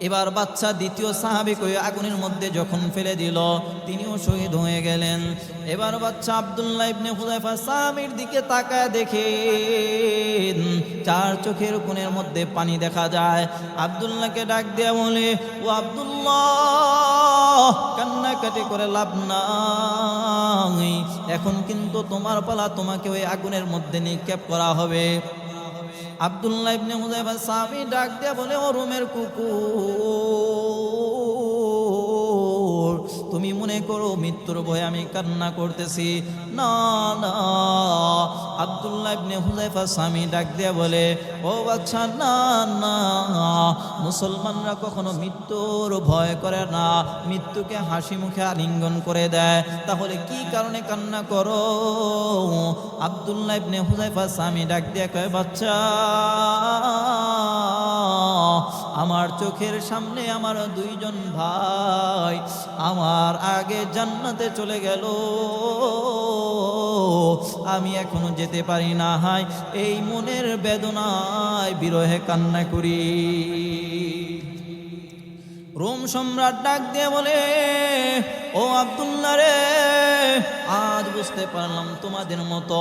এবার বাচ্চা দ্বিতীয় সাহাবীকে আগুনের মধ্যে যখন ফেলে দিল, তিনিও শহীদ হয়ে গেলেন। এবার বাচ্চা আব্দুল্লাহ ইবনে হুযায়ফা সাহাবীর দিকে তাকায় দেখে চার চোখের কোণের মধ্যে পানি দেখা যায়। আব্দুল্লাহকে ডাক দিয়ে বলে, ও আব্দুল্লাহ, কান্নাকাটি করে লাভ নাই, এখন কিন্তু তোমার পালা, তোমাকে ওই আগুনের মধ্যে নিক্ষেপ করা হবে। আব্দুল্লাহ ইবনে হুযায়ফা সাহাবী ডাক দিয়ে বলে, ও রোমের কুকুর, তুমি মনে করো মৃত্যুর ভয়ে আমি কান্না করতেছি? না না। আব্দুল্লাহ ইবনে হুযায়ফা সাহাবী ডাক দিয়ে বলে, ও বাচ্চা, না না, মুসলমানরা কখনো মৃত্যুর ভয় করে না, মৃত্যুকে হাসি মুখে আলিঙ্গন করে দেয়, তাহলে কি কারণে কান্না করো? আব্দুল্লাহ ইবনে হুযায়ফা সাহাবী ডাক দিয়ে কয়, বাচ্চা, আমার চোখের সামনে আমার দুইজন ভাই আমার আগে জান্নাতে চলে গেল, আমি এখনো যেতে পারি না, হায় এই মনের বেদনায় বিরহে কান্না করি। রোম সম্রাট ডাক দিয়ে বলে, ও আব্দুল্লাহ রে, আজ বুঝতে পারলাম তোমাদের মতো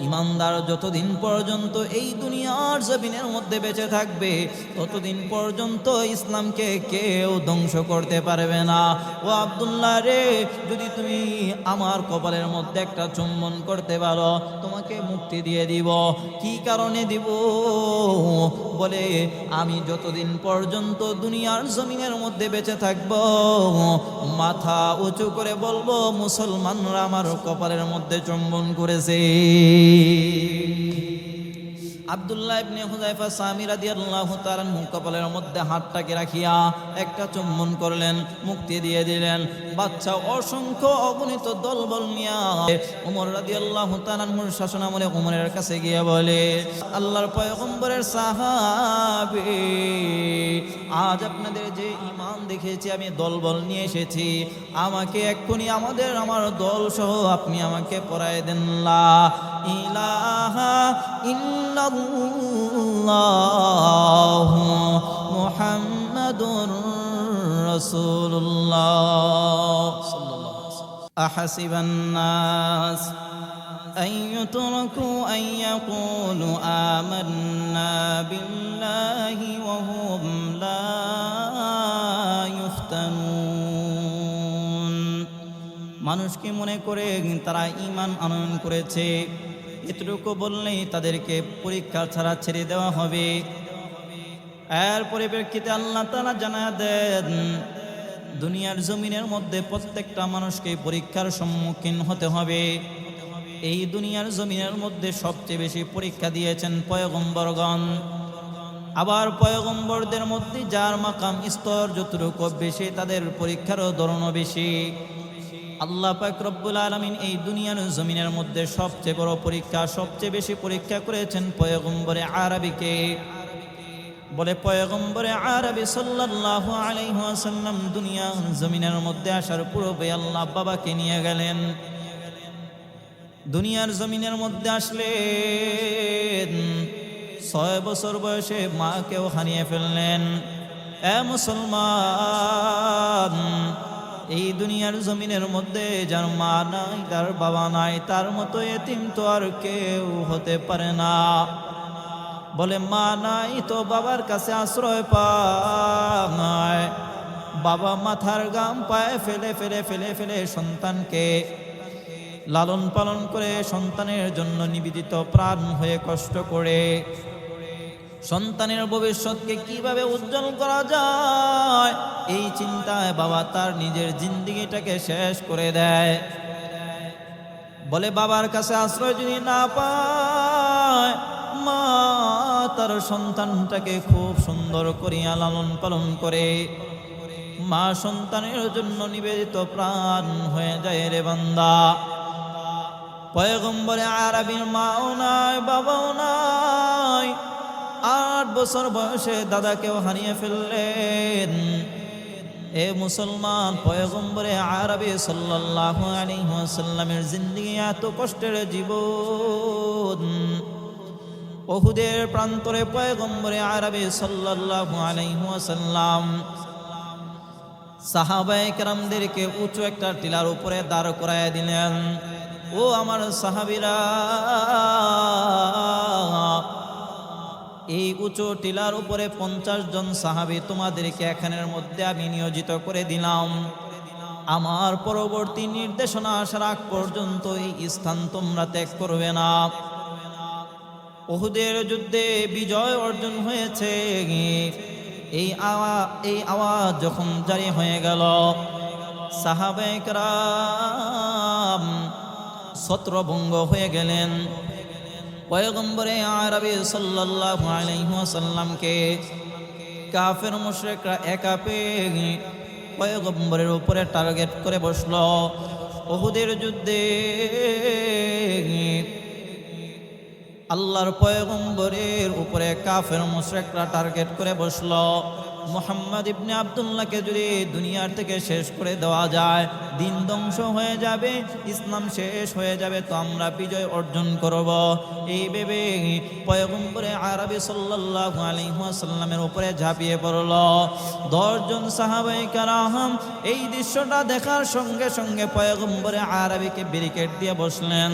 ইমানদার যতদিন পর্যন্ত এই দুনিয়ার জমিনের মধ্যে বেঁচে থাকবে ততদিন পর্যন্ত ইসলামকে কেউ ধ্বংস করতে পারবে না। ও আব্দুল্লাহ রে, যদি তুমি আমার কপালের মধ্যে একটা চুম্বন করতে পারো, তোমাকে মুক্তি দিয়ে দিব। কি কারণে দিব? বলে, আমি যতদিন পর্যন্ত দুনিয়ার জমিনের মধ্যে বেঁচে থাকব, মাথা উঁচু করে বলবো, মুসলমানরা আমার কপালের মধ্যে চুম্বন করেছে। আব্দুল্লাহ ইবনে হুযায়ফা সাহাবী রাদিয়াল্লাহু তাআলা কপালের মধ্যে হাতটাকে রাখিয়া একটা চুম্বন করলেন, মুক্তি দিয়ে দিলেন। বাচ্চা অসংখ্য অগণিত দলবল নিয়া ওমর রাদিয়াল্লাহু তাআলা শাসনামলে ওমরের কাছে গিয়ে বলে, আল্লাহর পয়গম্বরের সাহাবী, আজ আপনাদের যে ঈমান দেখেছি, আমি দলবল নিয়ে এসেছি, আমাকে এক্ষুনি আমার দল সহ আপনি আমাকে পরায় দেন। লা ইলাহা ইল্লাল্লাহু মুহাম্মাদুর রাসূলুল্লাহ সাল্লাল্লাহু আলাইহি ওয়াসাল্লাম। আহাসিবান নাস আন ইউতরাকু আন ইয়াকুলু আমান্না বিল্লাহি ওয়া হুম লা ইফতানুন। মানুষ কি মনে করে তারা ঈমান আনয়ন করেছে, এতটুকু বললেই তাদেরকে পরীক্ষা ছাড়া ছেড়ে দেওয়া হবে? এর পরিপ্রেক্ষিতে আল্লাহ তাআলা জানায়া দেন, দুনিয়ার জমিনের মধ্যে প্রত্যেকটা মানুষকে পরীক্ষার সম্মুখীন হতে হবে। এই দুনিয়ার জমিনের মধ্যে সবচেয়ে বেশি পরীক্ষা দিয়েছেন পয়গম্বরগণ। আবার পয়গম্বরদের মধ্যে যার মাকাম স্তর যতটুকু বেশি, তাদের পরীক্ষারও ধরনও বেশি। আল্লাহ পাক রব্বুল আলামিন এই দুনিয়ার জমিনের মধ্যে সবচেয়ে বড় পরীক্ষা, সবচেয়ে বেশি পরীক্ষা করেছেন পয়গম্বরে আরবিকে। বলে, পয়গম্বরে আরবি সাল্লাল্লাহু আলাইহি ওয়াসাল্লাম দুনিয়ার জমিনের মধ্যে আসার পূর্বে আল্লাহ বাবাকে নিয়ে গেলেন। দুনিয়ার জমিনের মধ্যে আসলেন, 6 বছর বয়সে মাকেও হারিয়ে ফেললেন। এ মুসলমান, এই দুনিয়ার জমিনের মধ্যে যার মা নাই, তার বাবা নাই, তার মতো এতিম তো আর কেউ হতে পারে না। বলে, মা নাই তো বাবার কাছে আশ্রয় পায়, বাবা মাথার গাম পায়ে ফেলে ফেলে ফেলে ফেলে সন্তানকে লালন পালন করে, সন্তানের জন্য নিবেদিত প্রাণ হয়ে কষ্ট করে সন্তানের ভবিষ্যৎকে কিভাবে উজ্জ্বল করা যায়, এই চিন্তায় বাবা তার নিজের জিন্দেগিটাকে শেষ করে দেয়। বলে, বাবার কাছে আশ্রয় যদি না পায়, মা তার সন্তানটাকে খুব সুন্দর করিয়া লালন পালন করে। মা সন্তানের জন্য নিবেদিত প্রাণ হয়ে যায় রে বান্দা। পয়গম্বরে আরবির মাও নাই, বাবাও নাই, 8 বছর বয়সে দাদাকেও হারিয়ে ফেললেন। এ মুসলমান, পয়গম্বরে আরবি সাল্লাল্লাহু আলাইহি ওয়াসাল্লামের জিন্দেগি এত কষ্টের জীবন, উহুদের প্রান্তরে পয়গম্বরে আরবি সাল্লাল্লাহু আলাইহি ওয়াসাল্লাম সাহাবায়ে কেরামদেরকে উঁচু একটা টিলার উপরে দাঁড় করায় দিলেন। ও আমার সাহাবীরা, এই উঁচু টিলার উপরে 50 জন সাহাবী তোমাদেরকে এখানের মধ্যে আমি নিয়োজিত করে দিলাম। আমার পরবর্তী নির্দেশনা আসার আগ পর্যন্ত এই স্থান তোমরা ত্যাগ করবে না। উহুদের যুদ্ধে বিজয় অর্জন হয়েছে। এই আওয়াজ যখন জারি হয়ে গেল, সাহাবায়ে কেরাম ছত্রভঙ্গ হয়ে গেলেন। পয়গম্বরে আরবি সাল্লাল্লাহু আলাইহি ওয়াসাল্লামকে কাফের মুশরিকরা একা পেয়ে পয়গম্বরের উপরে টার্গেট করে বসলো। উহুদের যুদ্ধে আল্লাহর পয়গম্বরের উপরে কাফের মুশরিকরা টার্গেট করে বসলো। মুহাম্মদ ইবনে আব্দুল্লাহকে যদি দুনিয়ার থেকে শেষ করে দেওয়া যায়, দিন ধ্বংস হয়ে যাবে, ইসলাম শেষ হয়ে যাবে, তো আমরা বিজয় অর্জন করব। এই ভেবে পয়গম্বরে আরবি সাল্লাল্লাহু আলাইহি ওয়াসাল্লামের উপরে ঝাঁপিয়ে পড়ল 10 জন সাহাবায়ে কেরাম। এই দৃশ্যটা দেখার সঙ্গে সঙ্গে পয়গম্বরে আরবিকে ব্যারিকেড দিয়ে বসলেন।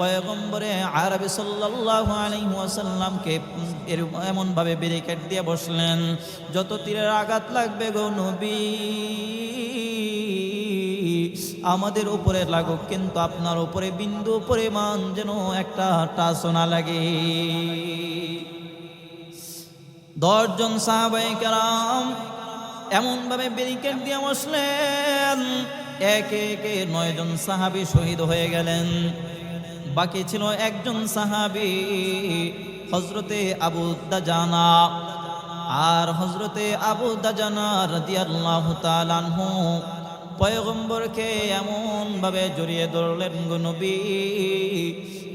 পয়গম্বরে আরবি সাল্লাল্লাহু আলাইহি ওয়াসাল্লামকে এমন ভাবে ব্যারিকেড দিয়ে বসলেন, যত তীরের আঘাত লাগবে গো নবী আমাদের উপরে লাগুক, কিন্তু আপনার উপরে বিন্দু পরিমাণ যেন একটা টাচও না লাগে। 10 জন সাহাবায়ে কেরাম এমন ভাবে ব্যারিকেড দিয়ে বসলেন, একে একে 9 জন সাহাবী শহীদ হয়ে গেলেন। বাকি ছিল একজন সাহাবী, হযরতে আবু দাজানা। আর হযরতে আবু দাজানা রাদিয়াল্লাহু তাআলা আনহু পয়গম্বরকে এমন ভাবে জড়িয়ে ধরলেন, গো নবী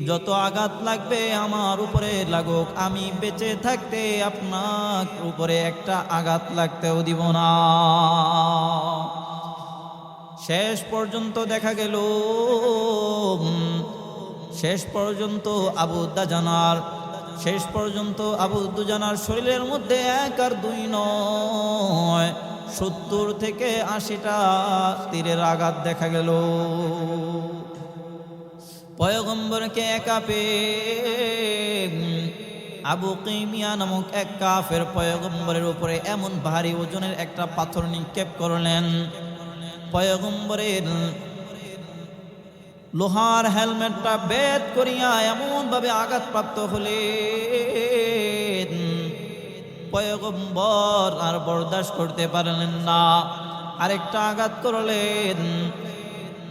যত আঘাত লাগবে আমার উপরে লাগুক, আমি বেঁচে থাকতে আপনার উপরে একটা আঘাত লাগতেও দিব না। শেষ পর্যন্ত দেখা গেল, শেষ পর্যন্ত আবু দুজানার শরীরের মধ্যে 1 আর 2 নয়, 70 থেকে 80টা তীরের আঘাত দেখা গেল। পয়গম্বরকে একা পেয়ে আবু কিমিয়া নামক এক কাফের পয়গম্বরের উপরে এমন ভারী ওজনের একটা পাথর নিক্ষেপ করলেন। পয়গম্বরের লোহার হেলমেটটা বেদ করিয়া এমন ভাবে আঘাতপ্রাপ্ত হলেন, পয়গম্বর আর বরদাস্ত করতে পারলেন না। আরেকটা আঘাত করলেন,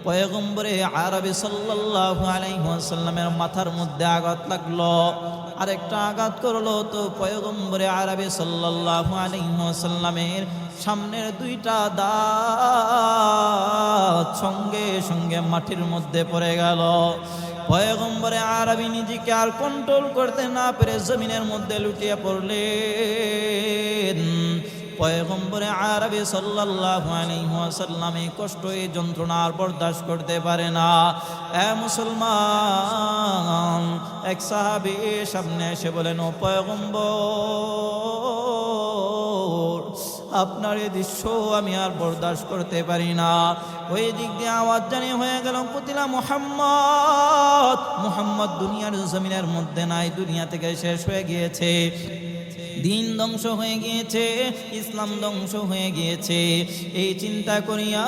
পয়গম্বরে আরবি সাল্লাল্লাহু আলাইহি ওয়াসাল্লামের মাথার মধ্যে আঘাত লাগলো। আরেকটা আঘাত করলো, তো পয়গম্বরে আরবি সাল্লাল্লাহু আলাইহি ওয়াসাল্লামের সামনের 2টা দাঁত সঙ্গে সঙ্গে মাটির মধ্যে পড়ে গেল। পয়গম্বরে আরবি নিজেকে আর কন্ট্রোল করতে না পেরে জমিনের মধ্যে লুটিয়ে পড়লেন। পয়গম্বরে আরবি সাল্লাল্লাহু আলাইহি ওয়াসাল্লাম এই কষ্ট, এই যন্ত্রণা আর বরদাস্ত করতে পারে না। এ মুসলমান, এক সাহাবী সামনে এসে বলেন, ও পয়গম্বর আপনার এই দৃশ্য আমি আর বরদাস্ত করতে পারি না। ওই দিক দিয়ে আওয়াজ জানি হয়ে গেল, কুতিলা মুহাম্মদ দুনিয়ার জমিনের মধ্যে নাই, দুনিয়া থেকে শেষ হয়ে গিয়েছে, দিন ধ্বংস হয়ে গিয়েছে, ইসলাম ধ্বংস হয়ে গিয়েছে। এই চিন্তা করিয়া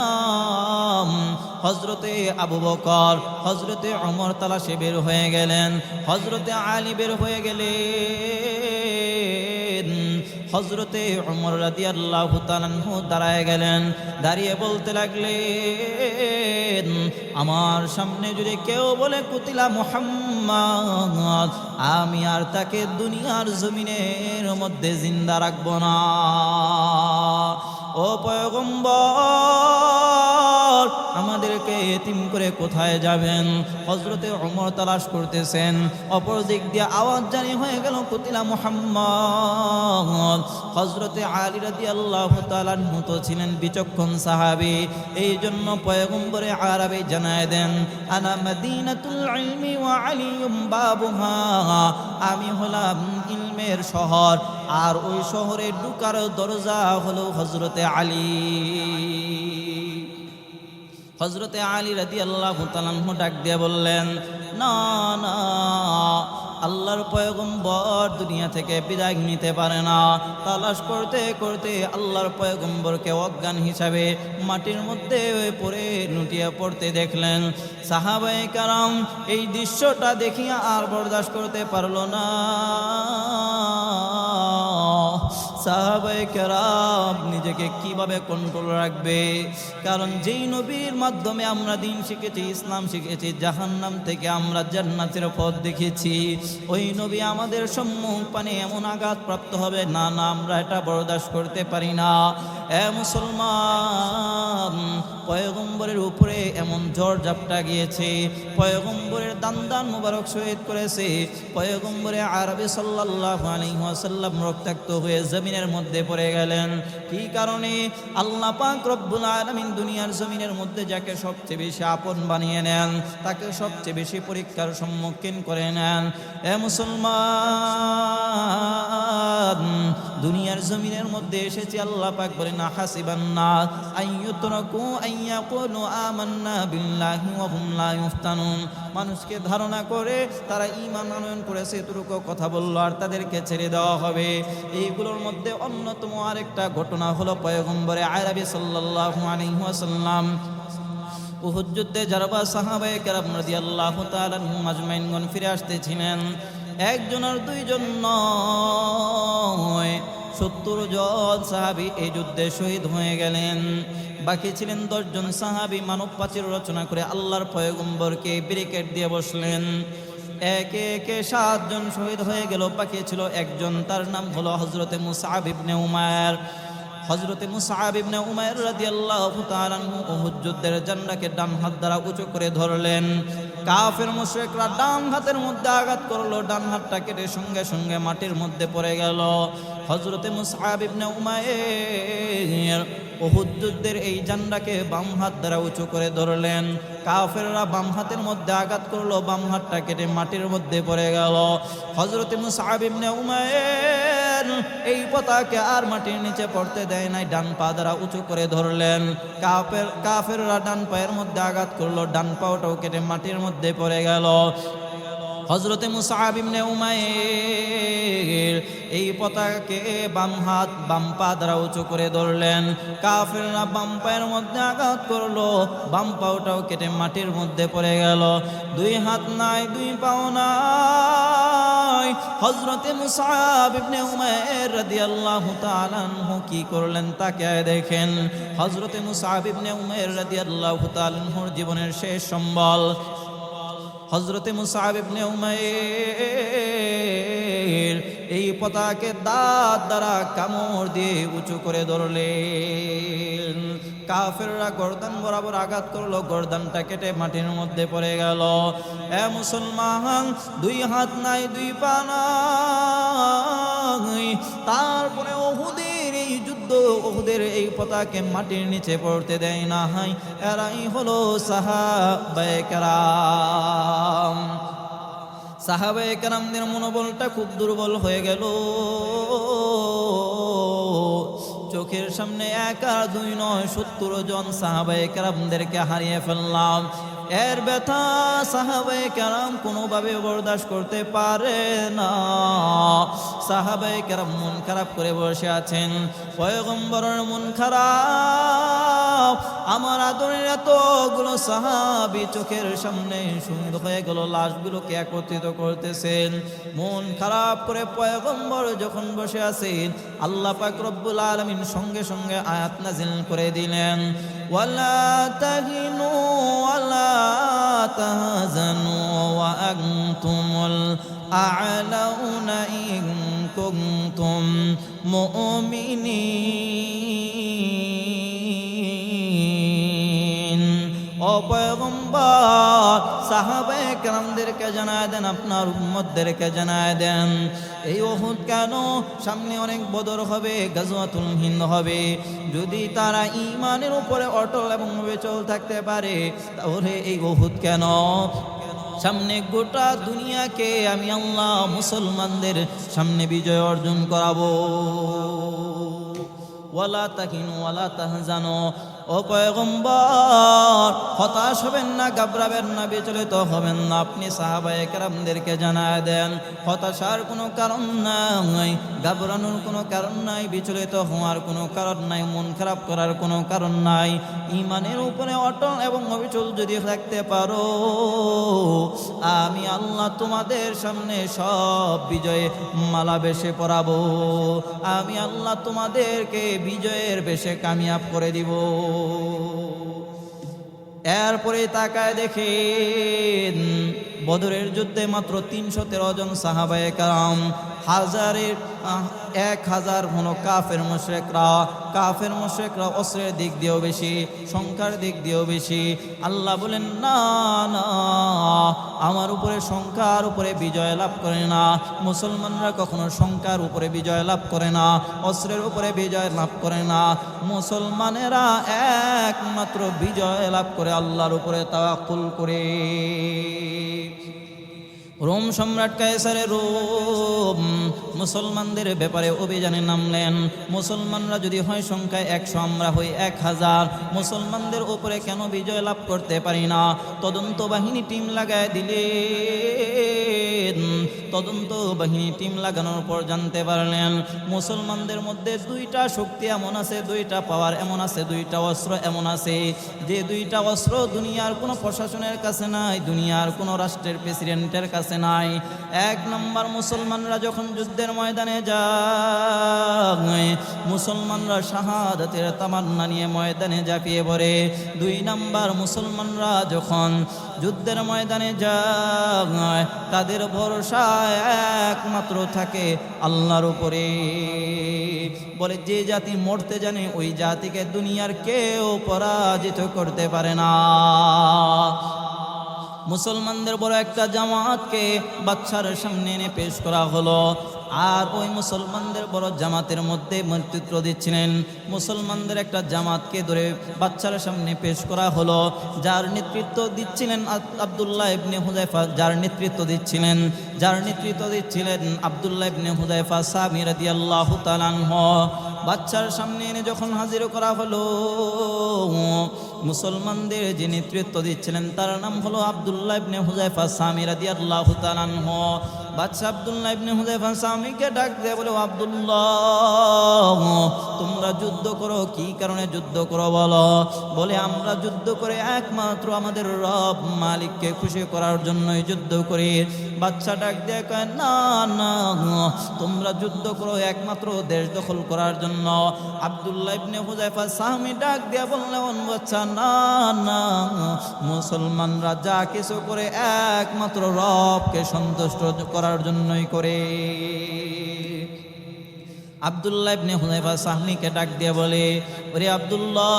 হযরতে আবু বকর, হযরতে ওমর তালাশে বের হয়ে গেলেন, হযরতে আলী বের হয়ে গেলেন, হযরতে ওমর রাদিয়াল্লাহু তাআলা আনহু দাঁড়ায় গেলেন। দাঁড়িয়ে বলতে লাগলেন, আমার সামনে যদি কেউ বলে কুতিলা মুহাম্মদ, আমি আর তাকে দুনিয়ার জমিনের মধ্যে জিন্দা রাখব না। ও পয়গম্বর, আমাদেরকে এতিম করে কোথায় যাবেন? হযরতে ওমর তালাশ করতেছেন, অপর দিক দিয়ে আওয়াজ জারি হয়ে গেল কুতিলা মুহাম্মদ। হযরতে আলী রাদিয়াল্লাহু তাআলা আনহু তো ছিলেন বিচক্ষণ সাহাবী, এই জন্য পয়গম্বরে আরবি জানায় দেন, আনা মাদিনাতুল ইলমি ওয়া আলিয়ুম বাবুহা, আমি হলাম ইলমের শহর আর ওই শহরে ঢোকার দরজা হলো হযরতে আলী। হযরতে আলী রাদিয়াল্লাহু তাআলা আনহু ডাক দিয়ে বললেন, না না, আল্লাহর পয়গম্বর দুনিয়া থেকে বিদায় নিতে পারে না। তালাশ করতে করতে আল্লাহর পয়গম্বরকে অজ্ঞান হিসাবে মাটির মধ্যে পড়ে লুটিয়ে পড়তে দেখলেন। সাহাবায়ে কেরাম এই দৃশ্যটা দেখিয়া আর বরদাস্ত করতে পারল না। সাহাবায়ে কেরাম নিজেকে কিভাবে কন্ট্রোল রাখবে? কারণ যেই নবীর মাধ্যমে আমরা দিন শিখেছি, ইসলাম শিখেছি, জাহান্নাম থেকে আমরা জান্নাতের পথ দেখেছি, ওই নবী আমাদের সম্মুখ পানে এমন আঘাত প্রাপ্ত হবে, না না, আমরা এটা বরদাস্ত করতে পারি না। এ মুসলমান, পয়গম্বরের উপরে এমন ঝড় ঝাপটা গিয়েছে, পয়গম্বরের দান মুবারক শহীদ করেছে, পয়গম্বরে আরবি সাল্লাল্লাহু আলাইহি ওয়াসাল্লাম রক্তাক্ত হয়ে জমিনের মধ্যে পড়ে গেলেন। কি কারণে? আল্লাহ পাক রব্বুল আলামিন দুনিয়ার জমিনের মধ্যে যাকে সবচেয়ে বেশি আপন বানিয়ে নেন, তাকে সবচেয়ে বেশি পরীক্ষার সম্মুখীন করে নেন। এ মুসলমান, দুনিয়ার জমিনের মধ্যে এসেছে, আল্লাহ পাক বলেন, হাসিবান নাস আইয়ুতরাকু আইয়াকুলু আমান্না বিল্লাহি ওয়া হুম লা ইফতানুন, মানুষকে ধারণা করে তারা ঈমান আনয়ন করেছে, এতটুকু কথা বলল আর তাদেরকে ছেড়ে দেওয়া হবে। এইগুলোর মধ্যে অন্যতম আরেকটা ঘটনা হলো পয়গম্বরে আরবি সাল্লাল্লাহু আলাইহি ওয়াসাল্লাম উহুদ যুদ্ধে যারা সাহাবায়ে কেরাম রাদিয়াল্লাহু তাআলা আনহুম আজমাইনগণ ফিরে আসতেছিলেন, একজন আর দুইজন নয়, 70 জন সাহাবী এই যুদ্ধে শহীদ হয়ে গেলেন। বাকি ছিলেন 10 জন সাহাবী। মানব প্রাচীর রচনা করে আল্লাহর পয়গম্বরকে ব্যারিকেড দিয়ে বসলেন। একে একে 7 জন শহীদ হয়ে গেল, বাকি ছিল একজন, তার নাম হলো হযরতে মুসআব ইবনে উমাইর। হযরতে মুসআব ইবনে উমাইর রাদিয়াল্লাহু তাআলা আনহু উহুদ যুদ্ধের ঝান্ডাকে ডান হাত দ্বারা উঁচু করে ধরলেন। কাফের মুশরিকরা ডান হাতের মধ্যে আঘাত করলো, ডান হাতটা কেটে সঙ্গে সঙ্গে মাটির মধ্যে পড়ে গেল। হযরতে মুসআব ইবনে উমাইর উহুদ যুদ্ধের এই ঝান্ডাকে বাম হাত দ্বারা উঁচু করে ধরলেন। কাফেররা বাম হাতের মধ্যে আঘাত করলো, বাম হাতটা কেটে মাটির মধ্যে পড়ে গেল। হযরতে মুসআব ইবনে উমাইর এই পতাকা আর মাটির নিচে পড়তে দেয় নাই, ডান পা দ্বারা উঁচু করে ধরলেন। কাফেররা ডান পায়ের মধ্যে আঘাত করলো, ডান পাওটাও কেটে মাটির মধ্যে পড়ে গেল। হযরতে মুসআব ইবনে উমাইর এই পতাকাকে বাম হাত বাম পা দ্বারা উঁচু করে ধরলেন। কাফেররা বাম পায়ের মধ্যে আঘাত করলো, বাম পাওটাও কেটে মাটির মধ্যে পড়ে গেল। 2 হাত নাই, 2 পাও নাই। হযরতে মুসআব ইবনে উমাইর রাদিয়াল্লাহু তাআলা আনহু কি করলেন তাকে দেখেন। হযরতে মুসআব ইবনে উমাইর রাদিয়াল্লাহু তাআলা আনহুর জীবনের শেষ সম্বল হযরতে মুসআব ইবনে উমাইর এই পতাকাকে দাঁত দ্বারা কামড় দিয়ে উঁচু করে ধরলেন। কাফেররা গর্দান বরাবর আঘাত করলো, গর্দানটা কেটে মাটির মধ্যে পড়ে গেল। এ মুসলমান, 2 হাত নাই, 2 পা নাই, তারপরে উহুদের এই যুদ্ধ, উহুদের এই পতাকাকে মাটির নিচে পড়তে দেয় না। এরাই হলো সাহাবায়ে কেরাম। সাহাবায়ে কেরামদের মনোবলটা খুব দুর্বল হয়ে গেল। চোখের সামনে 1 আর 2 নয়, 70 জন সাহাবায়ে কেরামদেরকে হারিয়ে ফেললাম। এর ব্যথা সাহাবায়ে কেরাম কোনোভাবে বরদাস্ত করতে পারে না। সাহাবায়ে কেরাম মন খারাপ করে বসে আছেন। পয়গম্বরের মন খারাপ, আমার আদরের এতগুলো সাহাবী চোখের সামনে শহীদ হয়ে গেল, লাশগুলোকে একত্রিত করতেছেন। মন খারাপ করে পয়গম্বর যখন বসে আছেন, আল্লাহ পাক রব্বুল আলামিন সঙ্গে সঙ্গে আয়াত নাযিল করে দিলেন, ওয়ালা তাহিনু ওয়ালা তাহজানু ওয়া আনতুমুল আ'লাউনা ইন কুনতুম মুমিনিন। পয়গম্বর সাহাবায়ে কেরামদেরকে জানায় দেন, আপনার উম্মতদেরকে জানায় দেন, এই উহুদ কেন? সামনে অনেক বদর হবে, গাজওয়াতুল হিন্দ হবে। যদি তারা ঈমানের উপরে অটল এবং অবিচল থাকতে পারে, তাহলে এই উহুদ কেন? সামনে গোটা দুনিয়াকে আমি আল্লাহ মুসলমানদের সামনে বিজয় অর্জন করাবো। ওয়ালা তাহিনু ওয়ালা তাহজানু, ও পয়গম্বর হতাশ হবেন না, ঘাবড়াবেন না, বিচলিত হবেন না। আপনি সাহাবায়ে কেরামদেরকে জানায় দেন, হতাশার কোনো কারণ নাই, ঘাবড়ানোর কোনো কারণ নাই, বিচলিত হওয়ার কোনো কারণ নাই, মন খারাপ করার কোনো কারণ নাই। ঈমানের উপরে অটল এবং অবিচল যদি থাকতে পারো, আমি আল্লাহ তোমাদের সামনে সব বিজয়ে মালা বেশে পরাবো। আমি আল্লাহ তোমাদেরকে বিজয়ের বেশে কামিয়াব করে দিব। এরপরে তাকায় দেখেন, বদরের যুদ্ধে মাত্র 313 জন সাহাবায়ে কেরাম, 1000 হলো কাফের মুশরিকরা অস্ত্রের দিক দিয়েও বেশি, সংখ্যার দিক দিয়েও বেশি। আল্লাহ বলেন, না না, আমার উপরে সংখ্যার উপরে বিজয় লাভ করে না। মুসলমানরা কখনো সংখ্যার উপরে বিজয় লাভ করে না, অস্ত্রের উপরে বিজয় লাভ করে না। মুসলমানেরা একমাত্র বিজয় লাভ করে আল্লাহর উপরে তাওয়াক্কুল করে। রোম সম্রাট কায়সারে রোম মুসলমানদের ব্যাপারে অভিযানে নামলেন। মুসলমানরা যদি হয় সংখ্যায় 100, আমরা হই 1000, মুসলমানদের উপরে কেন বিজয় লাভ করতে পারি না? তদন্ত বাহিনী টিম লাগায় দিলেন। তদন্ত বাহিনী টিম লাগানোর পর জানতে পারলেন, মুসলমানদের মধ্যে 2টা শক্তি এমন আছে, 2টা পাওয়ার এমন আছে, 2টা অস্ত্র এমন আছে, যে 2টা অস্ত্র দুনিয়ার কোনো প্রশাসনের কাছে নাই, দুনিয়ার কোনো রাষ্ট্রের প্রেসিডেন্টের কাছে নাই। 1 নম্বর, মুসলমানরা যখন যুদ্ধের ময়দানে যায়, মুসলমানরা শাহাদাতের তামান্না নিয়ে ময়দানে ঝাঁপিয়ে পড়ে। 2 নম্বর, মুসলমানরা যখন যুদ্ধের ময়দানে যায়, তাদের ভরসা একমাত্র থাকে আল্লাহর উপরে। বলে, যে জাতি মরতে জানে ওই জাতিকে দুনিয়ার কেউ পরাজিত করতে পারে না। মুসলমানদের বড় একটা জামাতকে বাদশার সামনে এনে পেশ করা হলো, আর ওই মুসলমানদের বড় জামাতের মধ্যে নেতৃত্ব দিচ্ছিলেন। মুসলমানদের একটা জামাতকে ধরে বাদশার সামনে পেশ করা হলো, যার নেতৃত্ব দিচ্ছিলেন আব্দুল্লাহ ইবনে হুযায়ফা, যার নেতৃত্ব দিচ্ছিলেন আব্দুল্লাহ ইবনে হুযায়ফা সাহাবী রাদিয়াল্লাহু তাআলা আনহু। বাদশার সামনে এনে যখন হাজির করা হলো, মুসলমানদের যে নেতৃত্ব দিচ্ছিলেন তার নাম হলো আব্দুল্লাহ ইবনে হুযায়ফা সাহাবী রাদিয়াল্লাহু তাআলা আনহু। বাদশা আব্দুল্লাহ ইবনে হুযায়ফা সাহাবীকে ডাক দিয়ে বলে, আব্দুল্লাহ, তোমরা যুদ্ধ করো, কি কারণে যুদ্ধ করো বলো? বলে, আমরা যুদ্ধ করে একমাত্র আমাদের রব মালিককে খুশি করার জন্যই যুদ্ধ করি। বাদশা ডাক দিয়ে কয়, না না, তোমরা যুদ্ধ করো একমাত্র দেশ দখল করার জন্য। আব্দুল্লাহ ইবনে হুযায়ফা সাহাবী ডাক দিয়ে বললেন, বাদশা, না না, মুসলমানরা যা কিছু করে একমাত্র রবকে সন্তুষ্ট করার জন্যই করে। আব্দুল্লাহ ইবনে হুযায়ফা সাহাবীকে ডাক দিয়ে বলে, ওরে আব্দুল্লাহ,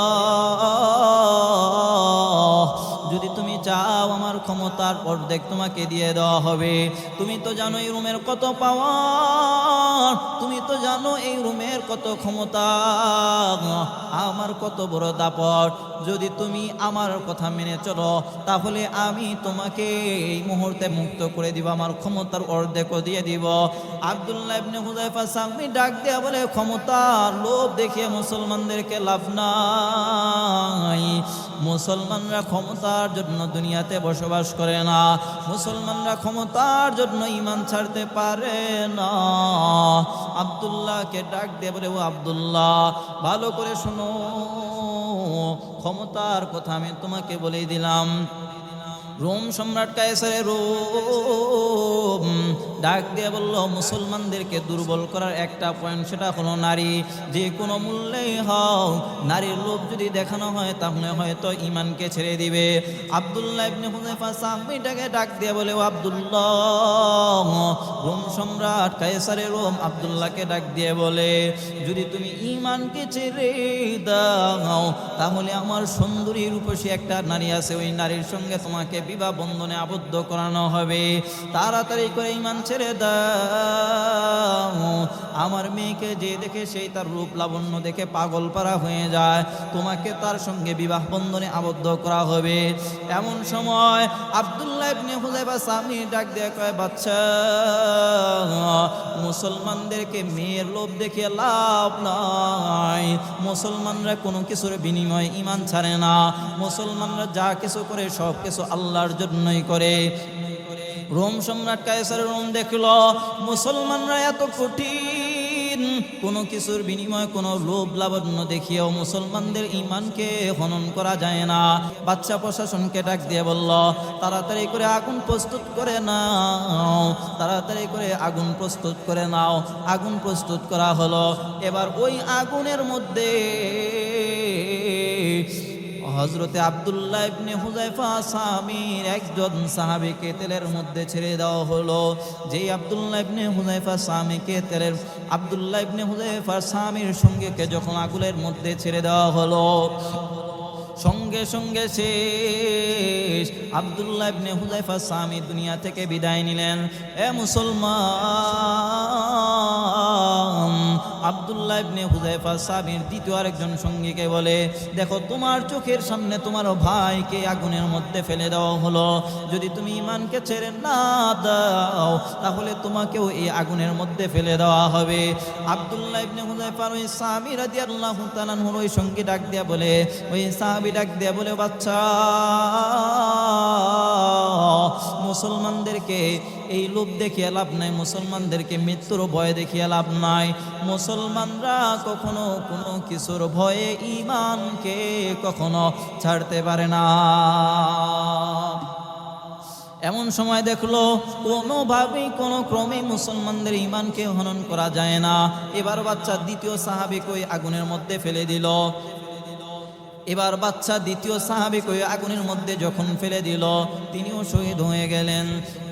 যদি তুমি চাও আমার ক্ষমতার অর্ধেক তোমাকে দিয়ে দেওয়া হবে। তুমি তো জানো এই রুমের কত পাওয়ার, তুমি তো জানো এই রুমের কত ক্ষমতা, আমার কত বড় দাপট। যদি তুমি আমার কথা মেনে চলো, তাহলে আমি তোমাকে এই মুহূর্তে মুক্ত করে দিব, আমার ক্ষমতার অর্ধেকও দিয়ে দিব। আব্দুল্লাহ ইবনে হুযায়ফা সাহাবী ডাক দিয়ে বলে, ক্ষমতার লোভ দেখিয়ে মুসলমানদেরকে লাভ নাই। মুসলমানরা ক্ষমতার জন্য দুনিয়াতে বসবাস করে না, মুসলমানরা ক্ষমতার জন্য ঈমান ছাড়তে পারে না। আব্দুল্লাহকে ডাক দিয়ে বলে, ও আব্দুল্লাহ, ভালো করে শোনো, ক্ষমতার কথা আমি তোমাকে বলে দিলাম। রোম সম্রাট কায়সারে রোম ডাক দিয়ে বলল, মুসলমানদেরকে দুর্বল করার একটা পয়েন্ট, সেটা হলো নারী। যে কোনো মূল্যেই হোক নারীর লোভ যদি দেখানো হয় তাহলে হয়তো ঈমানকে ছেড়ে দিবে। আব্দুল্লাহ ইবনে হুযায়ফা সাহাবীটাকে ডাক দিয়ে বলে, ও আব্দুল্লাহ, রোম সম্রাট কায়সারে রোম আব্দুল্লাহকে ডাক দিয়ে বলে, যদি তুমি ঈমানকে ছেড়ে দাও তাহলে আমার সুন্দরী রূপসী একটা নারী আছে, ওই নারীর সঙ্গে তোমাকে বিবাহ বন্ধনে আবদ্ধ করানো হবে। তাড়াতাড়ি করে ঈমান ছেড়ে দাও। আমার মেয়েকে যে দেখে সেই তার রূপ লাবণ্য দেখে পাগল পারা হয়ে যায়, তোমাকে তার সঙ্গে বিবাহ বন্ধনে আবদ্ধ করা হবে। এমন সময় আব্দুল্লাহ ইবনে হুযায়ফা স্বামী ডাক দিয়ে কয়, বাচ্চা, মুসলমানদেরকে মেয়ের লোভ দেখে লাভ নাই। মুসলমানরা কোনো কিছুর বিনিময়ে ঈমান ছাড়ে না। মুসলমানরা যা কিছু করে সব কিছু আল্লাহর জন্যই করে। রোম সম্রাট কায়সার রোম দেখলো মুসলমানরা এত কঠিন, কোনো কিছুর বিনিময়ে কোনো লোভ লাবণ্য দেখিয়েও মুসলমানদের ঈমানকে হনন করা যায় না। বাদশা প্রশাসনকে ডাক দিয়ে বলল, তাড়াতাড়ি করে আগুন প্রস্তুত করে নাও, তাড়াতাড়ি করে আগুন প্রস্তুত করে নাও। আগুন প্রস্তুত করা হলো। এবার ওই আগুনের মধ্যে হযরতে আব্দুল্লাহ ইবনে হুযায়ফা স্বামীর একজন সাহাবীকে তেলের মধ্যে ছেড়ে দেওয়া হলো। যেই আব্দুল্লাহ ইবনে হুযায়ফা স্বামীকে আব্দুল্লাহ ইবনে হুযায়ফার স্বামীর সঙ্গীকে যখন আগুনের মধ্যে ছেড়ে দেওয়া হলো, সঙ্গে সঙ্গে শেষ। আব্দুল্লাহ ইবনে হুযায়ফা স্বামী দুনিয়া থেকে বিদায় নিলেন। এ মুসলমান, আব্দুল্লাহ ইবনে হুযায়ফা স্বামীর দ্বিতীয় আরেকজন সঙ্গীকে বলে, দেখো তোমার চোখের সামনে তোমার ভাইকে আগুনের মধ্যে ফেলে দেওয়া হলো, যদি তুমি ঈমানকে ছেড়ে না দাও তাহলে তোমাকেও এই আগুনের মধ্যে ফেলে দেওয়া হবে। আব্দুল্লাহ ইবনে হুযায়ফার ওই স্বামী রাদিয়াল্লাহু তাআলা আনহুর ওই সঙ্গী ডাক দিয়া বলে, ওই সাহাবী ডাক দিয়া বলে, বাচ্চা, মুসলমানদেরকে এই লোভ দেখিয়ে লাভ নাই, মুসলমানদেরকে মৃত্যুর ভয় দেখিয়ে লাভ নাই। মুসলমানরা কখনো কোনো কিছুর ভয়ে ঈমানকে কখনো ছাড়তে পারে না। এমন সময় দেখলো কোনোভাবেই কোনো ক্রমে মুসলমানদের ঈমানকে হনন করা যায় না। এবার বাচ্চা দ্বিতীয় সাহাবীকে ওই আগুনের মধ্যে ফেলে দিল। এবার বাচ্চা দ্বিতীয় সাহাবীকে আগুনের মধ্যে যখন ফেলে দিল, তিনিও শহীদ হয়ে গেলেন।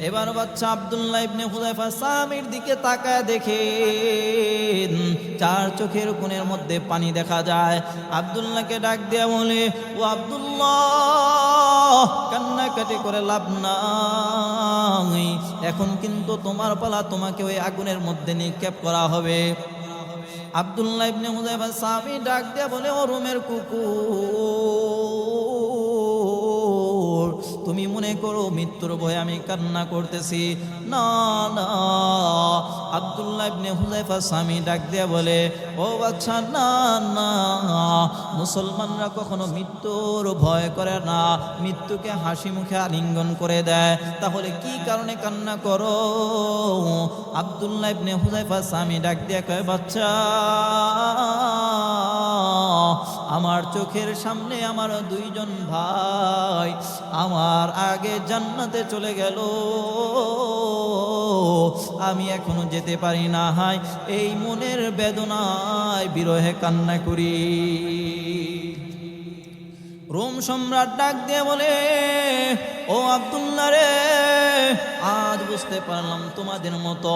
এবার বাচ্চা আব্দুল্লাহ ইবনে হুযায়ফা স্বামীর দিকে তাকায় দেখে চার চোখের কোণের মধ্যে পানি দেখা যায়। আব্দুল্লাহকে ডাক দেয়া বলে, ও আব্দুল্লাহ, কান্নাকাটি করে লাভ নাই, এখন কিন্তু তোমার পালা, তোমাকে ওই আগুনের মধ্যে নিক্ষেপ করা হবে। আব্দুল্লাহ ইবনে হুযায়ফা সাহাবী ডাক দিয়ে বলে, ও রোমের কুকুর, তুমি মনে করো মৃত্যুর ভয়ে আমি কান্না করতেছি? না না। আব্দুল্লাহ ইবনে হুযায়ফা স্বামী ডাক দিয়ে বলে, ও বাচ্চা, না না, মুসলমানরা কখনো মৃত্যুর ভয় করে না, মৃত্যুকে হাসি মুখে আলিঙ্গন করে দেয়, তাহলে কি কারণে কান্না করো? আব্দুল্লাহ ইবনে হুযায়ফা স্বামী ডাক দিয়ে কয়, বাচ্চা, আমার চোখের সামনে আমার দুইজন ভাই আমার আগে জান্নাতে চলে গেল, আমি এখনো যেতে পারি না, হাই এই মনের বেদনায় বিরহে কান্না করি। রোম সম্রাট ডাক দিয়ে বলে, ও আব্দুল্লাহ রে, আজ বুঝতে পারলাম তোমাদের মতো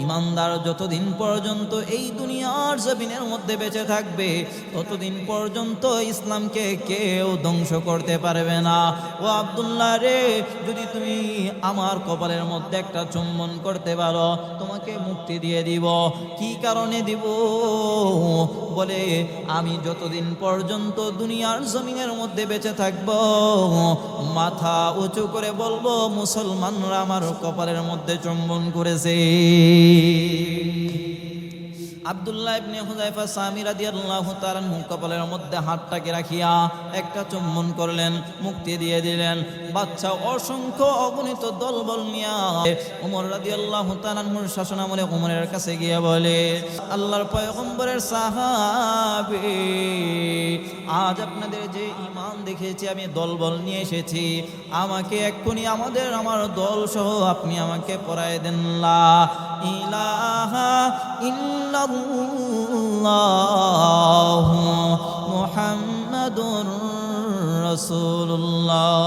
ইমানদার যতদিন পর্যন্ত এই দুনিয়ার জমিনের মধ্যে বেঁচে থাকবে ততদিন পর্যন্ত ইসলামকে কেউ ধ্বংস করতে পারবে না। ও আব্দুল্লাহ রে, যদি তুমি আমার কপালের মধ্যে একটা চুম্বন করতে পারো তোমাকে মুক্তি দিয়ে দিব। কি কারণে দিব? বলে, আমি যতদিন পর্যন্ত দুনিয়ার জমিনের মধ্যে বেঁচে থাকব মাথা উঁচু করে বলবো মুসলমানরা আমার কপালের মধ্যে চুম্বন করেছে। আব্দুল্লাহ ইবনে হুযায়ফা সামি রাদিয়াল্লাহু তাআলা কপালের মধ্যে হাতটাকে রাখিয়া একটা চুম্বন করলেন, মুক্তি দিয়ে দিলেন। বাচ্চা অসংখ্য অগণিত দলবল নিয়া ওমর রাদিয়াল্লাহু তাআলার শাসনামলে ওমরের কাছে গিয়ে বলে, আল্লাহর পয়গম্বরের সাহাবী, আজ আপনাদের যে ঈমান দেখেছি আমি দলবল নিয়ে এসেছি, আমাকে এক্ষুনি আমার দল সহ আপনি আমাকে পরায় দেন। লা ইলাহা ইল্লাল্লাহু মুহাম্মাদুর রাসূলুল্লাহ।